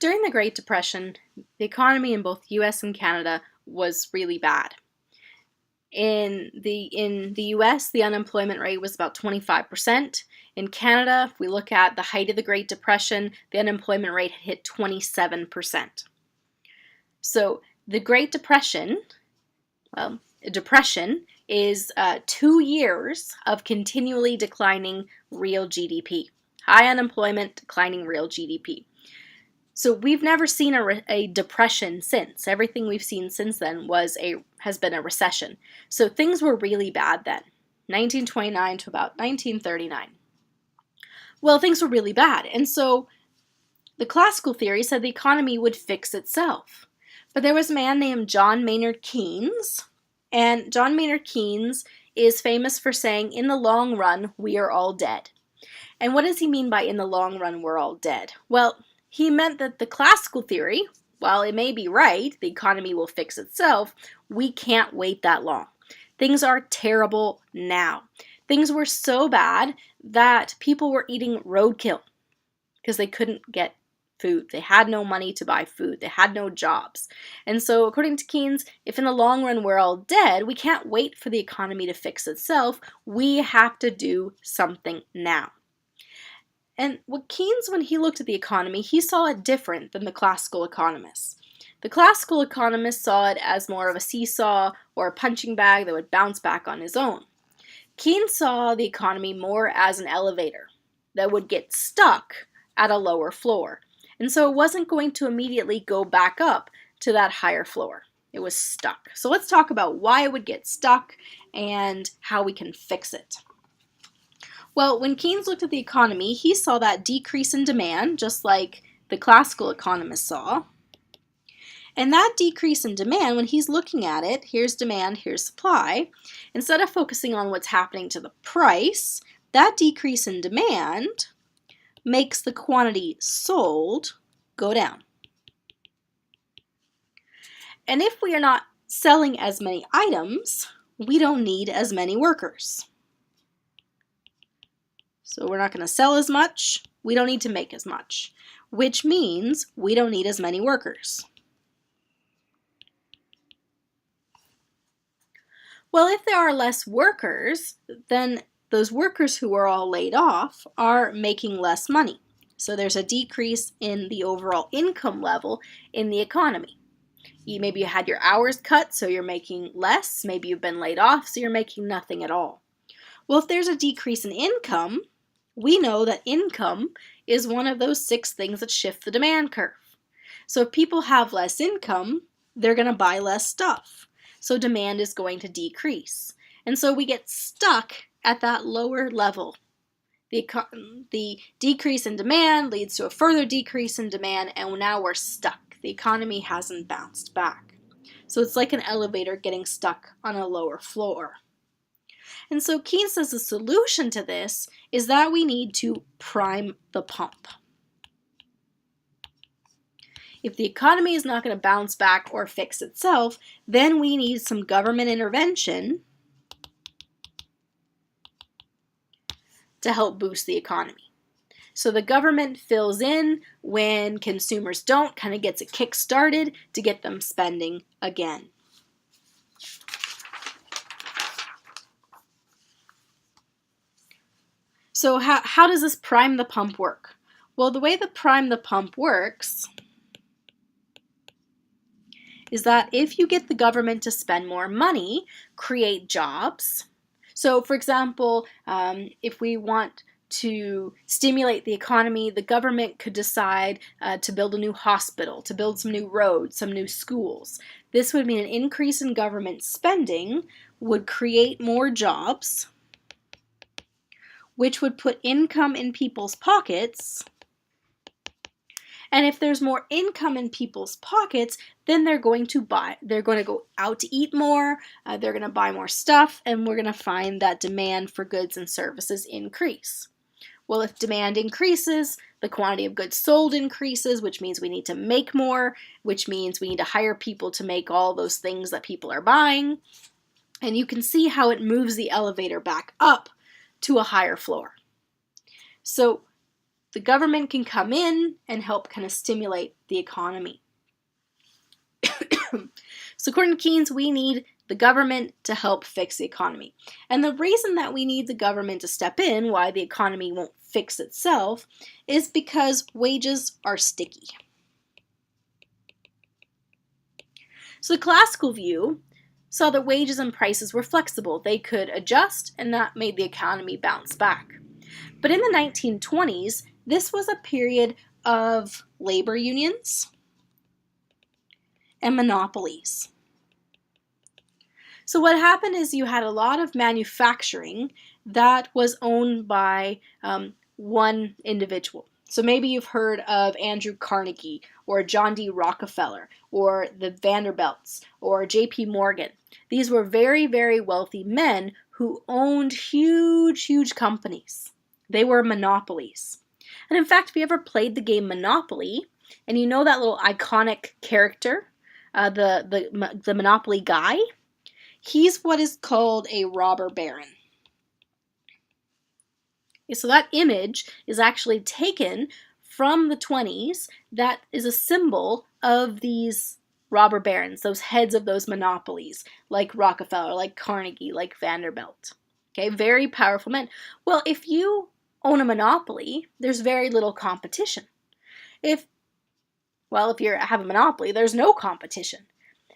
During the Great Depression, the economy in both US and Canada was really bad. In the US, the unemployment rate was about 25%. In Canada, if we look at the height of the Great Depression, the unemployment rate had hit 27%. So the Great Depression, depression is 2 years of continually declining real GDP. High unemployment, declining real GDP. So we've never seen a depression since. Everything we've seen since then has been a recession. So things were really bad then, 1929 to about 1939. Well, things were really bad, and so the classical theory said the economy would fix itself. But there was a man named John Maynard Keynes, and John Maynard Keynes is famous for saying, in the long run, we are all dead. And what does he mean by in the long run, we're all dead? Well, he meant that the classical theory, while it may be right, the economy will fix itself, we can't wait that long. Things are terrible now. Things were so bad that people were eating roadkill because they couldn't get food. They had no money to buy food. They had no jobs. And so, according to Keynes, if in the long run we're all dead, we can't wait for the economy to fix itself. We have to do something now. And what Keynes, when he looked at the economy, he saw it different than the classical economists. The classical economists saw it as more of a seesaw or a punching bag that would bounce back on his own. Keynes saw the economy more as an elevator that would get stuck at a lower floor. And so it wasn't going to immediately go back up to that higher floor. It was stuck. So let's talk about why it would get stuck and how we can fix it. Well, when Keynes looked at the economy, he saw that decrease in demand, just like the classical economists saw. And that decrease in demand, when he's looking at it, here's demand, here's supply, instead of focusing on what's happening to the price, that decrease in demand makes the quantity sold go down. And if we are not selling as many items, we don't need as many workers. So we're not going to sell as much, we don't need to make as much, which means we don't need as many workers. Well, if there are less workers, then those workers who are all laid off are making less money. So there's a decrease in the overall income level in the economy. Maybe you had your hours cut, so you're making less. Maybe you've been laid off, so you're making nothing at all. Well, if there's a decrease in income, we know that income is one of those 6 things that shift the demand curve. So if people have less income, they're going to buy less stuff. So demand is going to decrease. And so we get stuck at that lower level. The decrease in demand leads to a further decrease in demand, and now we're stuck. The economy hasn't bounced back. So it's like an elevator getting stuck on a lower floor. And so Keynes says the solution to this is that we need to prime the pump. If the economy is not going to bounce back or fix itself, then we need some government intervention to help boost the economy. So the government fills in when consumers don't, kind of gets it kick-started to get them spending again. So how does this prime the pump work? Well, the way the prime the pump works is that if you get the government to spend more money, create jobs. So, for example, if we want to stimulate the economy, the government could decide to build a new hospital, to build some new roads, some new schools. This would mean an increase in government spending would create more jobs, which would put income in people's pockets. And if there's more income in people's pockets, then they're going to go out to eat more, they're going to buy more stuff, and we're going to find that demand for goods and services increase. Well, if demand increases, the quantity of goods sold increases, which means we need to make more, which means we need to hire people to make all those things that people are buying. And you can see how it moves the elevator back up to a higher floor. So the government can come in and help kind of stimulate the economy. So according to Keynes, we need the government to help fix the economy. And the reason that we need the government to step in, why the economy won't fix itself, is because wages are sticky. So the classical view saw that wages and prices were flexible. They could adjust, and that made the economy bounce back. But in the 1920s, this was a period of labor unions and monopolies. So what happened is you had a lot of manufacturing that was owned by one individual. So maybe you've heard of Andrew Carnegie or John D. Rockefeller or the Vanderbilts or J.P. Morgan. These were very, very wealthy men who owned huge, huge companies. They were monopolies. And in fact, if you ever played the game Monopoly, and you know that little iconic character, the Monopoly guy, he's what is called a robber baron. So that image is actually taken from the 20s. That is a symbol of these robber barons, those heads of those monopolies, like Rockefeller, like Carnegie, like Vanderbilt. Okay, very powerful men. Well, if you own a monopoly, there's very little competition. If you have a monopoly, there's no competition.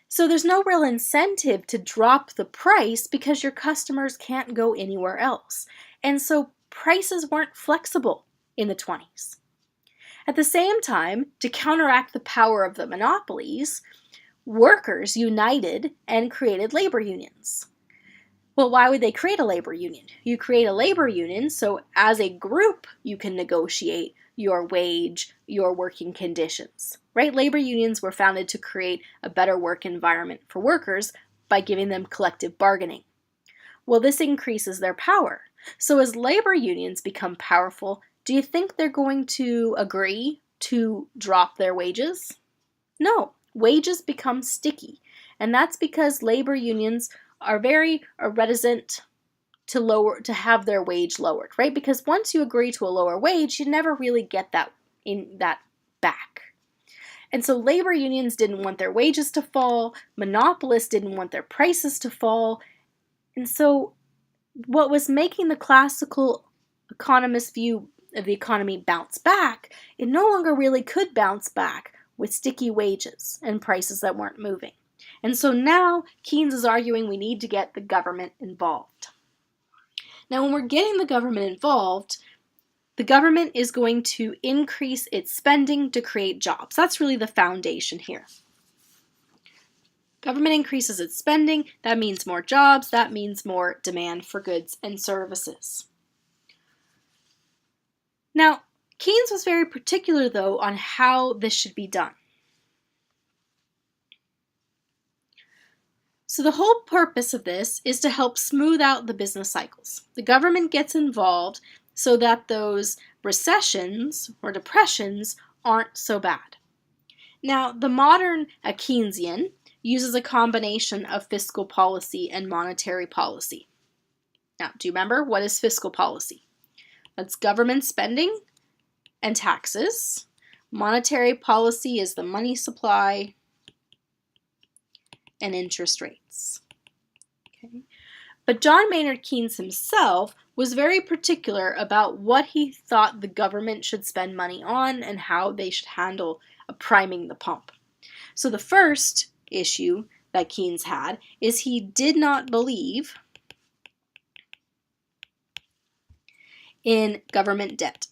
So there's no real incentive to drop the price because your customers can't go anywhere else. And so prices weren't flexible in the 20s. At the same time, to counteract the power of the monopolies, workers united and created labor unions. Well, why would they create a labor union? You create a labor union so as a group you can negotiate your wage, your working conditions, right? Labor unions were founded to create a better work environment for workers by giving them collective bargaining. Well, this increases their power. So as labor unions become powerful, do you think they're going to agree to drop their wages? No, wages become sticky. And that's because labor unions are very reticent to have their wage lowered, right? Because once you agree to a lower wage, you never really get that back. And so labor unions didn't want their wages to fall, monopolists didn't want their prices to fall. And so what was making the classical economist view of the economy bounce back, it no longer really could bounce back with sticky wages and prices that weren't moving. And so now Keynes is arguing we need to get the government involved. Now, when we're getting the government involved, the government is going to increase its spending to create jobs. That's really the foundation here. Government increases its spending, that means more jobs, that means more demand for goods and services. Now, Keynes was very particular, though, on how this should be done. So the whole purpose of this is to help smooth out the business cycles. The government gets involved so that those recessions or depressions aren't so bad. Now, the modern Keynesian uses a combination of fiscal policy and monetary policy. Now, do you remember what is fiscal policy? That's government spending and taxes. Monetary policy is the money supply and interest rates. Okay. But John Maynard Keynes himself was very particular about what he thought the government should spend money on and how they should handle priming the pump. So the first issue that Keynes had is he did not believe in government debt.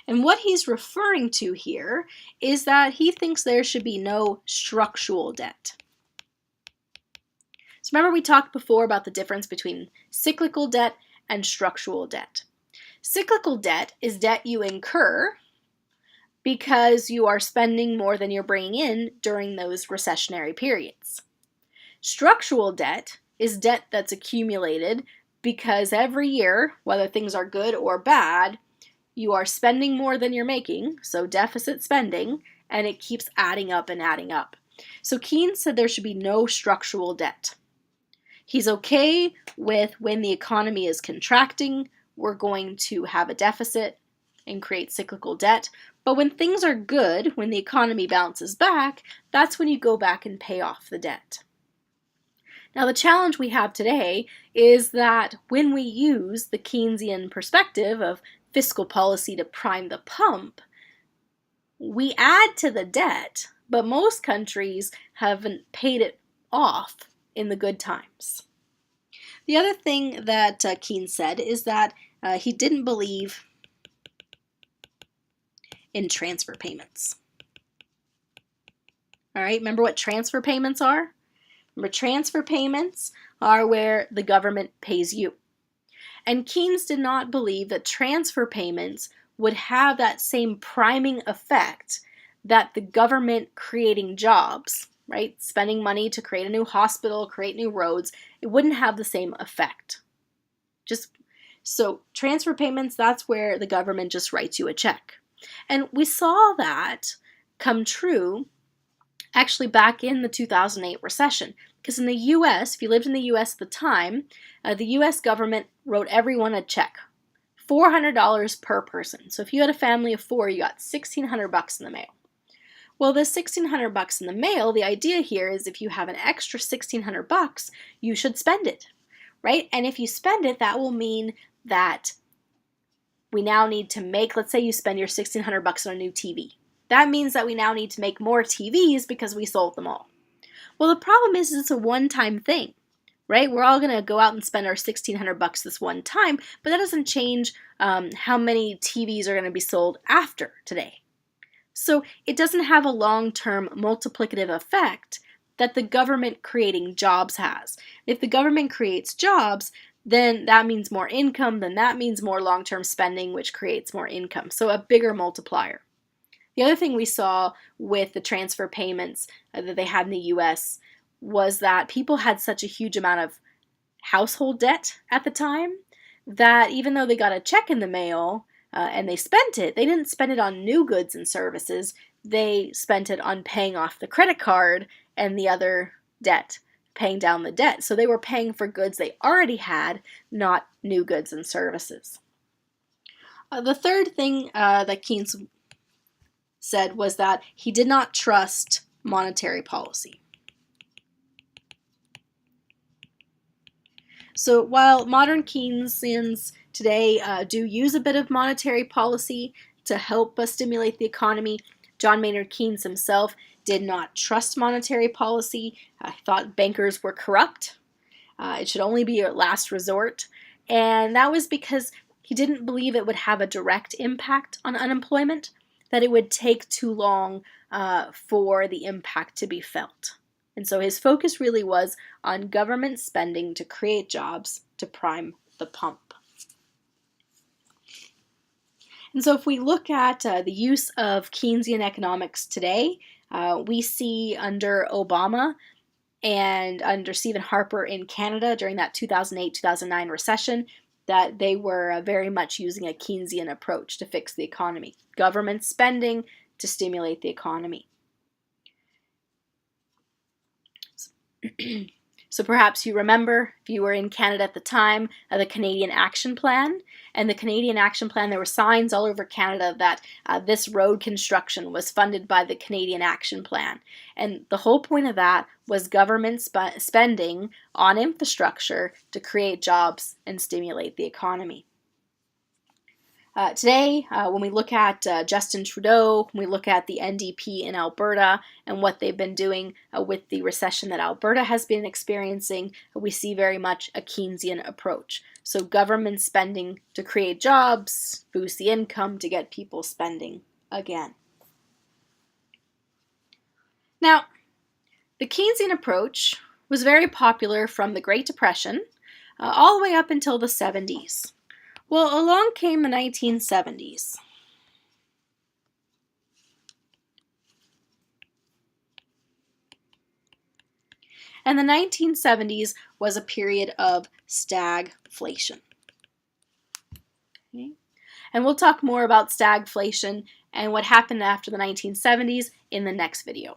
And what he's referring to here is that he thinks there should be no structural debt. So remember we talked before about the difference between cyclical debt and structural debt. Cyclical debt is debt you incur because you are spending more than you're bringing in during those recessionary periods. Structural debt is debt that's accumulated because every year, whether things are good or bad, you are spending more than you're making, so deficit spending, and it keeps adding up and adding up. So Keynes said there should be no structural debt. He's okay with when the economy is contracting, we're going to have a deficit and create cyclical debt. But when things are good, when the economy bounces back, that's when you go back and pay off the debt. Now, the challenge we have today is that when we use the Keynesian perspective of fiscal policy to prime the pump, we add to the debt, but most countries haven't paid it off in the good times. The other thing that Keynes said is that he didn't believe in transfer payments. All right, remember what transfer payments are? Remember, transfer payments are where the government pays you. And Keynes did not believe that transfer payments would have that same priming effect that the government creating jobs, right? Spending money to create a new hospital, create new roads, it wouldn't have the same effect. So transfer payments, that's where the government just writes you a check. And we saw that come true actually back in the 2008 recession. Because in the US, if you lived in the US at the time, the US government wrote everyone a check, $400 per person. So if you had a family of 4, you got $1,600 in the mail. Well, the $1,600 in the mail, the idea here is if you have an extra $1,600, you should spend it, right? And if you spend it, that will mean that we now need to make, let's say you spend your $1,600 on a new TV. That means that we now need to make more TVs because we sold them all. Well, the problem is it's a one-time thing, right? We're all going to go out and spend our $1,600 this one time, but that doesn't change how many TVs are going to be sold after today. So it doesn't have a long-term multiplicative effect that the government creating jobs has. If the government creates jobs, then that means more income, then that means more long-term spending, which creates more income. So a bigger multiplier. The other thing we saw with the transfer payments that they had in the US was that people had such a huge amount of household debt at the time that even though they got a check in the mail and they spent it, they didn't spend it on new goods and services. They spent it on paying off the credit card and the other debt, paying down the debt. So they were paying for goods they already had, not new goods and services. The third thing that Keynes said was that he did not trust monetary policy. So while modern Keynesians today do use a bit of monetary policy to help stimulate the economy, John Maynard Keynes himself did not trust monetary policy. He thought bankers were corrupt. It should only be a last resort. And that was because he didn't believe it would have a direct impact on unemployment, that it would take too long for the impact to be felt. And so his focus really was on government spending to create jobs to prime the pump. And so if we look at the use of Keynesian economics today, we see under Obama and under Stephen Harper in Canada during that 2008-2009 recession, that they were very much using a Keynesian approach to fix the economy. Government spending to stimulate the economy. So perhaps you remember, if you were in Canada at the time, the Canadian Action Plan. And the Canadian Action Plan, there were signs all over Canada that this road construction was funded by the Canadian Action Plan. And the whole point of that was government spending on infrastructure to create jobs and stimulate the economy. Today, when we look at Justin Trudeau, when we look at the NDP in Alberta and what they've been doing with the recession that Alberta has been experiencing, we see very much a Keynesian approach. So government spending to create jobs, boost the income to get people spending again. Now, the Keynesian approach was very popular from the Great Depression all the way up until the 70s. Well, along came the 1970s. And the 1970s was a period of stagflation. Okay? And we'll talk more about stagflation and what happened after the 1970s in the next video.